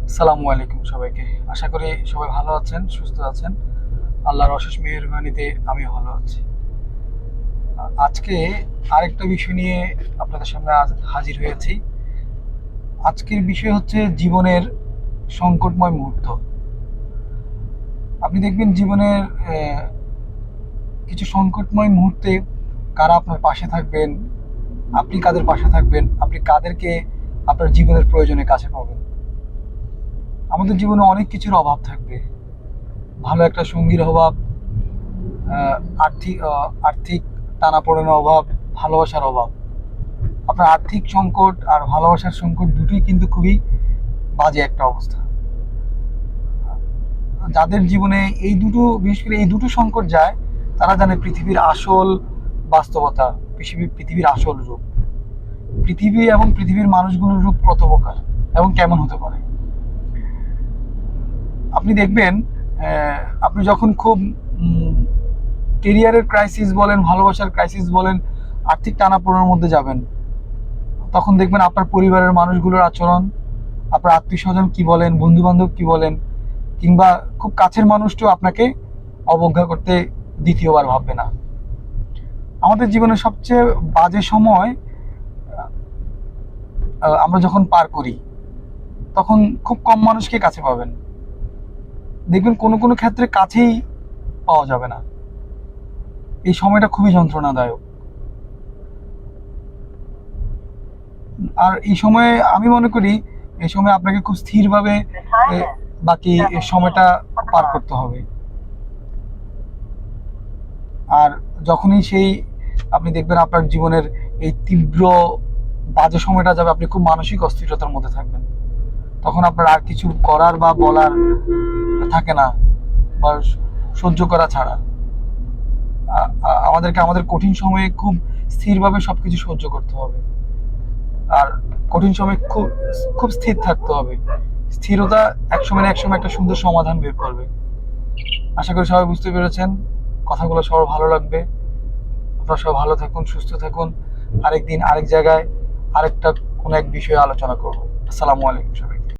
আসসালামু আলাইকুম সবাইকে। আশা করি সবাই ভালো আছেন, সুস্থ আছেন। আল্লাহর অশেষ মেহেরবানিতে আমি ভালো আছি। আজকে আরেকটা বিষয় নিয়ে আপনাদের সামনে আজ হাজির হয়েছি। আজকের বিষয় হচ্ছে জীবনের সংকটময় মুহূর্ত। আপনি দেখবেন জীবনের কিছু সংকটময় মুহূর্তে কারা আপনার পাশে থাকবেন, আপনি কাদের পাশে থাকবেন, আপনি কাদেরকে আপনার জীবনের প্রয়োজনে কাছে পাবেন। আমাদের জীবনে অনেক কিছুর অভাব থাকবে। ভালো একটা সঙ্গীর অভাব, আহ, আর্থিক টানাপোড়েনের অভাব, ভালোবাসার অভাব। আপনার আর্থিক সংকট আর ভালোবাসার সংকট দুটোই কিন্তু খুবই বাজে একটা অবস্থা। যাদের জীবনে এই দুটো, বিশেষ করে এই দুটো সংকট যায়, তারা জানে পৃথিবীর আসল বাস্তবতা, পৃথিবীর আসল রূপ, পৃথিবী এবং পৃথিবীর মানুষগুলোর রূপ কত প্রকার এবং কেমন হতে পারে। আপনি দেখবেন, আপনি যখন খুব কেরিয়ারের ক্রাইসিস বলেন, ভালোবাসার ক্রাইসিস বলেন, আর্থিক টানাপোড়েনের মধ্যে যাবেন, তখন দেখবেন আপনার পরিবারের মানুষগুলোর আচরণ, আপনার আত্মীয় স্বজন কি বলেন, বন্ধু বান্ধব কি বলেন, কিংবা খুব কাছের মানুষটাও আপনাকে অবজ্ঞা করতে দ্বিতীয়বার ভাববে না। আমাদের জীবনের সবচেয়ে বাজে সময় আমরা যখন পার করি, তখন খুব কম মানুষকে কাছে পাবেন। দেখবেন কোনো কোনো ক্ষেত্রে কাছেই পাওয়া যাবে না। এই সময়টা খুবই যন্ত্রণাদায়ক। আর এই সময়ে আমি মনে করি, এই সময় আপনাকে খুব স্থিরভাবে এ, বাকি এই সময়টা পার করতে হবে। আর যখনই সেই আপনি দেখবেন আপনার জীবনের এই তীব্র বাজে সময়টা যাবে, আপনি খুব মানসিক অস্থিরতার মধ্যে থাকবেন। তখন আপনার আর কিছু করার বা বলার থাকে না, বা সহ্য করা ছাড়া। আমাদেরকে আমাদের কঠিন সময়ে খুব স্থিরভাবে সবকিছু সহ্য করতে হবে। আর কঠিন সময় খুব খুব স্থির থাকতে হবে। স্থিরতা একসময় না একসময় একটা সুন্দর সমাধান বের করবে। আশা করি সবাই বুঝতে পেরেছেন। কথাগুলো সবার ভালো লাগবে। আপনারা সবাই ভালো থাকুন, সুস্থ থাকুন। আরেকদিন আরেক জায়গায় আরেকটা কোনো এক বিষয়ে আলোচনা করবো। আসসালামু আলাইকুম সবাই।